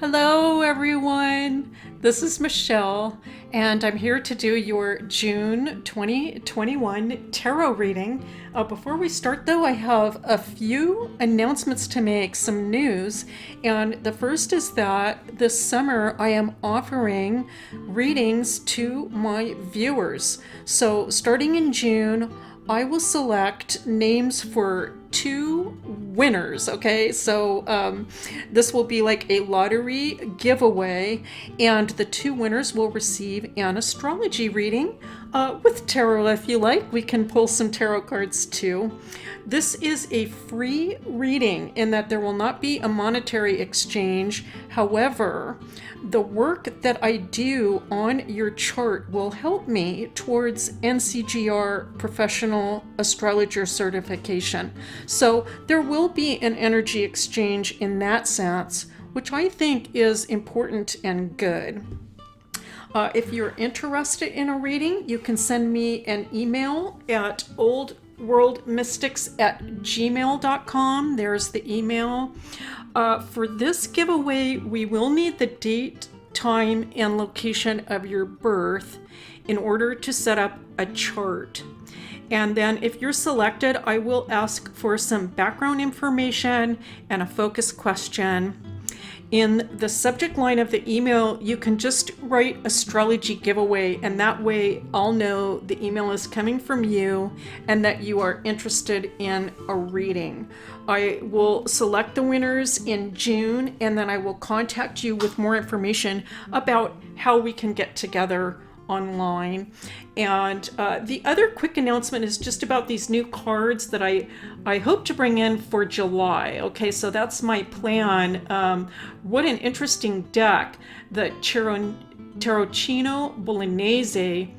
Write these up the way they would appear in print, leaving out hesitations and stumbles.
Hello, everyone. This is Michelle, and I'm here to do your June 2021 tarot reading. Before we start, though, I have a few announcements to make, some news. And the first is that this summer I am offering readings to my viewers. So, starting in June, I will select names for two winners, okay? So this will be like a lottery giveaway, and the two winners will receive an astrology reading with tarot if you like. We can pull some tarot cards too. This is a free reading in that there will not be a monetary exchange. However, the work that I do on your chart will help me towards NCGR Professional Astrologer certification. So there will be an energy exchange in that sense, which I think is important and good. If you're interested in a reading, you can send me an email at oldworldmystics@gmail.com. There's the email. For this giveaway, we will need the date, time, and location of your birth in order to set up a chart. And then if you're selected, I will ask for some background information and a focus question. In the subject line of the email, you can just write astrology giveaway, and that way I'll know the email is coming from you and that you are interested in a reading. I will select the winners in June, and then I will contact you with more information about how we can get together online. And the other quick announcement is just about these new cards that I hope to bring in for July. Okay, so that's my plan. What an interesting deck, the Tarocchino Bolognese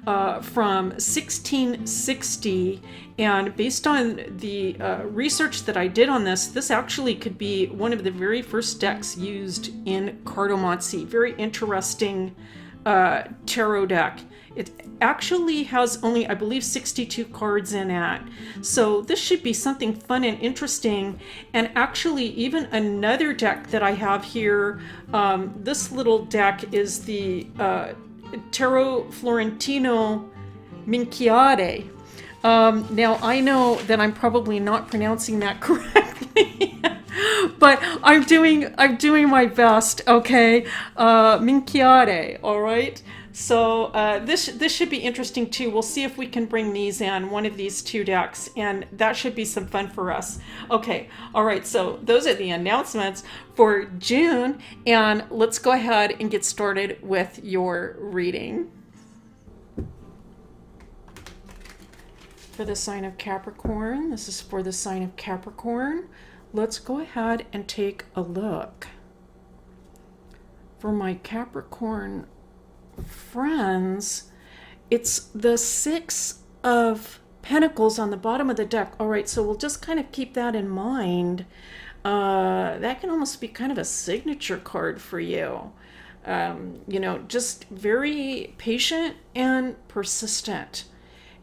from 1660. And based on the research that I did on this actually could be one of the very first decks used in cartomancy. Very interesting tarot deck. It actually has only, I believe, 62 cards in it. So this should be something fun and interesting. And actually, even another deck that I have here, this little deck is the Tarot Florentino Minchiade. Now, I know that I'm probably not pronouncing that correctly. But I'm doing my best, okay? Minchiade, all right? So this should be interesting too. We'll see if we can bring these in, one of these two decks, and that should be some fun for us. Okay, all right, so those are the announcements for June, and let's go ahead and get started with your reading. For the sign of Capricorn, this is for the sign of Capricorn. Let's go ahead and take a look. For my Capricorn friends, it's the Six of Pentacles on the bottom of the deck. All right, so we'll just kind of keep that in mind. That can almost be kind of a signature card for you. Just very patient and persistent.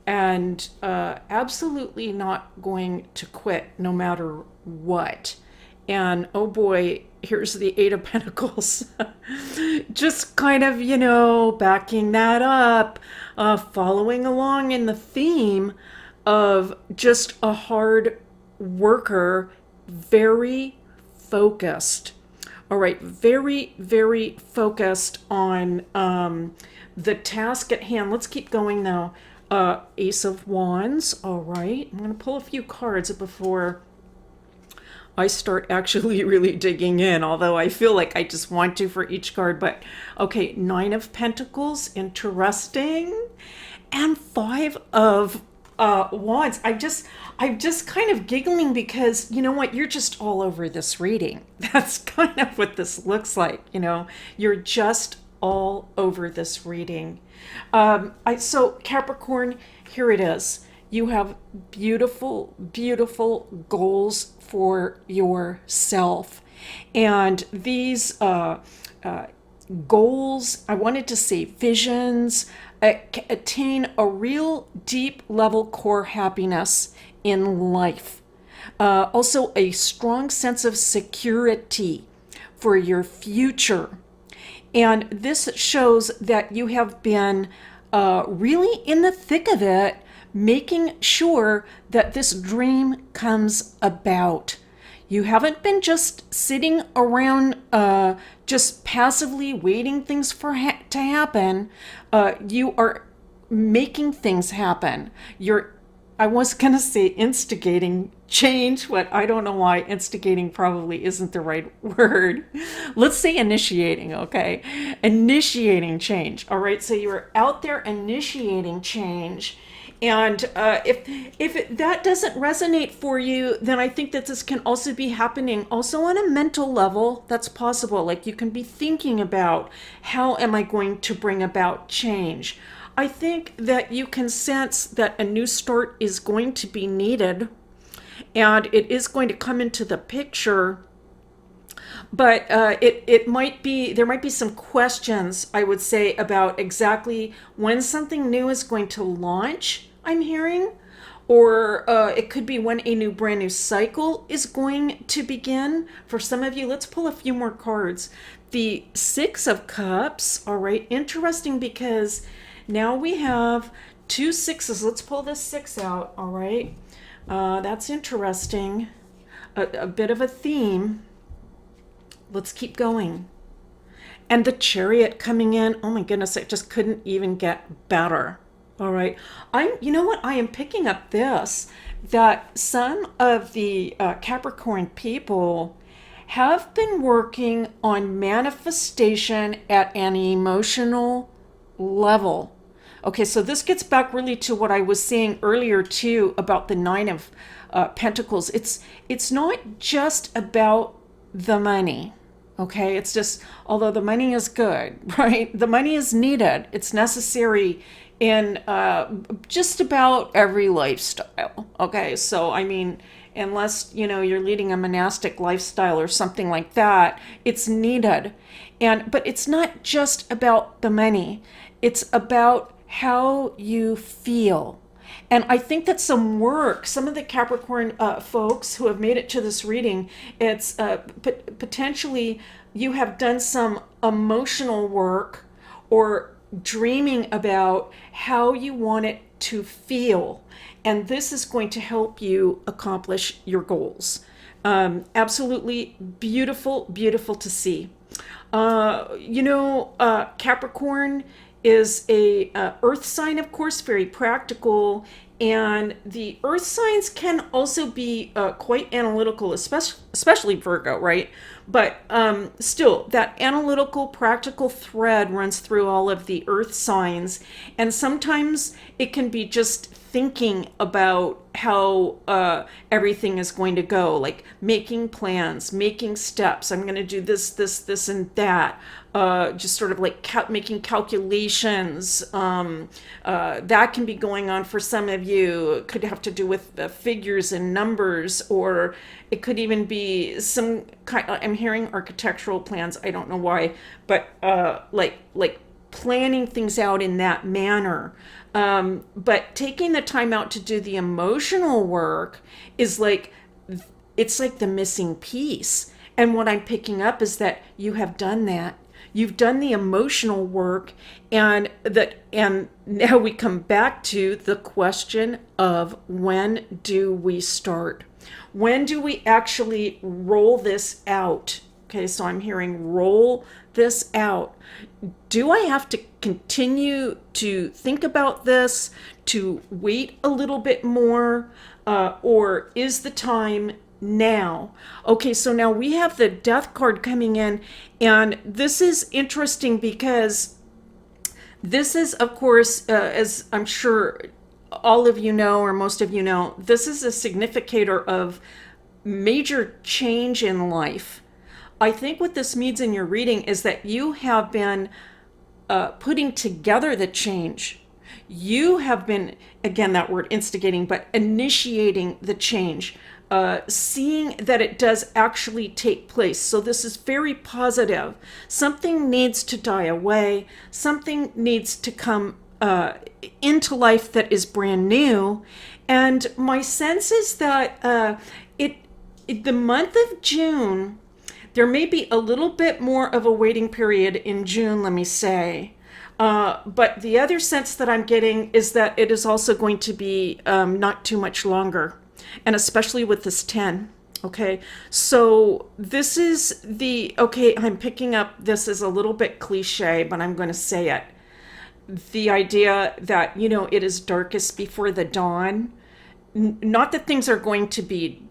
And absolutely not going to quit no matter what. And oh boy, here's the Eight of Pentacles. Just kind of, backing that up, following along in the theme of just a hard worker, very focused. All right, very, very focused on the task at hand. Let's keep going though. Ace of Wands. All right, I'm going to pull a few cards before I start actually really digging in, although I feel like I just want to for each card. But okay, Nine of Pentacles, interesting, and Five of Wands. I'm just kind of giggling because you know what? You're just all over this reading. That's kind of what this looks like. You're just all over this reading. So Capricorn, here it is. You have beautiful, beautiful goals for yourself. And these goals, I wanted to say visions, attain a real deep level core happiness in life. Also a strong sense of security for your future. And this shows that you have been really in the thick of it, making sure that this dream comes about. You haven't been just sitting around just passively waiting things to happen. You are making things happen. I was going to say instigating change, but I don't know why instigating probably isn't the right word. Let's say initiating, okay? Initiating change, all right? So you're out there initiating change. And if that doesn't resonate for you, then I think that this can also be happening also on a mental level. That's possible. Like you can be thinking about, how am I going to bring about change? I think that you can sense that a new start is going to be needed, and it is going to come into the picture. But there might be some questions, I would say, about exactly when something new is going to launch, I'm hearing, or it could be when a brand new cycle is going to begin. For some of you, let's pull a few more cards. The Six of Cups, all right, interesting, because now we have 2 sixes. Let's pull this 6 out, all right. That's interesting. A bit of a theme. Let's keep going. And the Chariot coming in. Oh my goodness, it just couldn't even get better. All right. You know what? I am picking up this, that some of the Capricorn people have been working on manifestation at an emotional level. Okay, so this gets back really to what I was saying earlier too about the Nine of Pentacles. It's not just about the money. Okay, it's just, although the money is good, right? The money is needed. It's necessary in just about every lifestyle. Okay, so I mean, unless you're leading a monastic lifestyle or something like that, it's needed. But it's not just about the money. It's about how you feel. And I think that some of the Capricorn folks who have made it to this reading, it's potentially you have done some emotional work or dreaming about how you want it to feel. And this is going to help you accomplish your goals. Absolutely beautiful, beautiful to see. Capricorn is a earth sign, of course, very practical, and the earth signs can also be quite analytical, especially Virgo, right? But still, that analytical, practical thread runs through all of the earth signs, and sometimes it can be just thinking about how everything is going to go, like making plans, making steps. I'm going to do this, and that. Just sort of like making calculations. That can be going on for some of you. It could have to do with figures and numbers, or it could even be some kind. I'm hearing architectural plans. I don't know why, but like planning things out in that manner. But taking the time out to do the emotional work is it's like the missing piece. And what I'm picking up is that you have done that. You've done the emotional work, and now we come back to the question of, when do we start? When do we actually roll this out? Okay, so I'm hearing roll this out. Do I have to continue to think about this, to wait a little bit more, or is the time now? Okay, so now we have the Death card coming in, and this is interesting because this is, of course, as I'm sure all of you know, or most of you know, this is a significator of major change in life. I think what this means in your reading is that you have been putting together the change. You have been, again, that word instigating, but initiating the change. Seeing that it does actually take place. So this is very positive. Something needs to die away. Something needs to come into life that is brand new. And my sense is that the month of June, There may be a little bit more of a waiting period in June, let me say. But the other sense that I'm getting is that it is also going to be not too much longer, and especially with this 10. Okay, so this is okay, I'm picking up, this is a little bit cliche, but I'm going to say it. The idea that, it is darkest before the dawn. Not that things are going to be,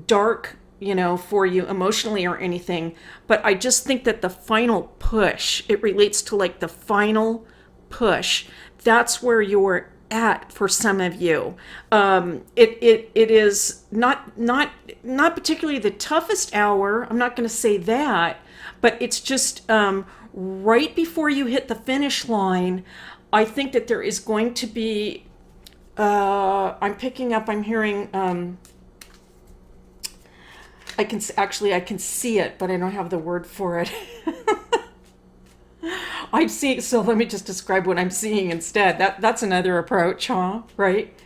dark, for you emotionally or anything, but I just think that the final push, it relates to like the final push. That's where you're at for some of you. It is not particularly the toughest hour. I'm not going to say that, but it's just right before you hit the finish line. I think that there is going to be. I'm hearing. I can see it, but I don't have the word for it. I'm seeing, so let me just describe what I'm seeing instead. That's another approach, huh? Right?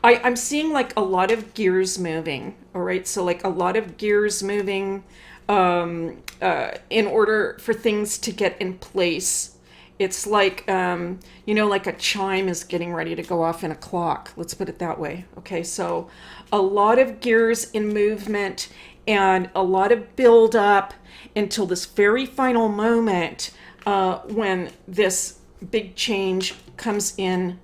I'm seeing like a lot of gears moving. All right, so like a lot of gears moving in order for things to get in place. It's like, like a chime is getting ready to go off in a clock. Let's put it that way. Okay, so a lot of gears in movement and a lot of build up until this very final moment when this big change comes in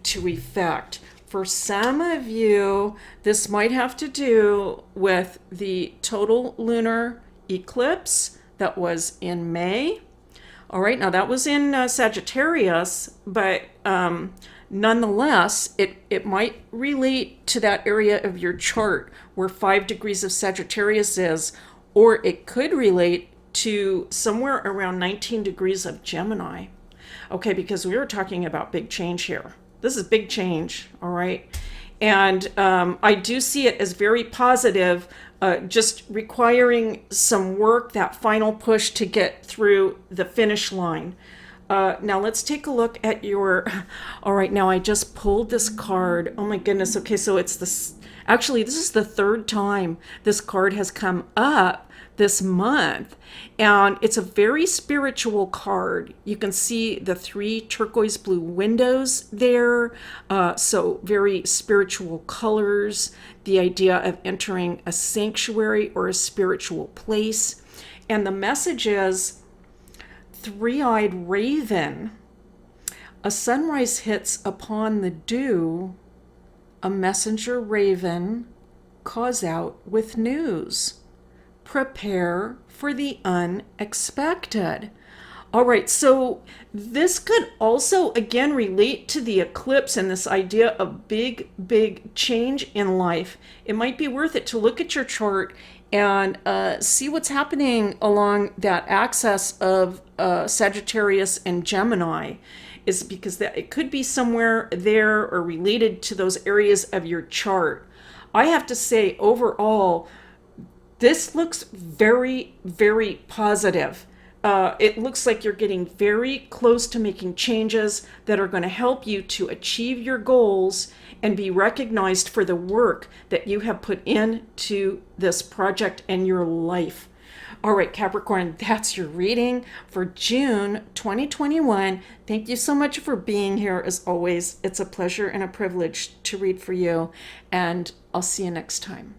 to effect. For some of you, this might have to do with the total lunar eclipse that was in May. All right, now that was in Sagittarius, but nonetheless, it might relate to that area of your chart where 5 degrees of Sagittarius is, or it could relate to somewhere around 19 degrees of Gemini. Okay, because we were talking about big change here. This is big change, all right? And I do see it as very positive, just requiring some work, that final push to get through the finish line. Now let's take a look at your, all right, now I just pulled this card. Oh my goodness. Okay, so it's this, actually, this is the third time this card has come up this month, and it's a very spiritual card. You can see the 3 turquoise blue windows there, so very spiritual colors, the idea of entering a sanctuary or a spiritual place. And the message is, three-eyed raven, a sunrise hits upon the dew, a messenger raven calls out with news. Prepare for the unexpected. All right, so this could also, again, relate to the eclipse and this idea of big, big change in life. It might be worth it to look at your chart and see what's happening along that axis of Sagittarius and Gemini, is because it could be somewhere there or related to those areas of your chart. I have to say, overall, this looks very, very positive. It looks like you're getting very close to making changes that are going to help you to achieve your goals and be recognized for the work that you have put into this project and your life. All right, Capricorn, that's your reading for June 2021. Thank you so much for being here. As always, it's a pleasure and a privilege to read for you, and I'll see you next time.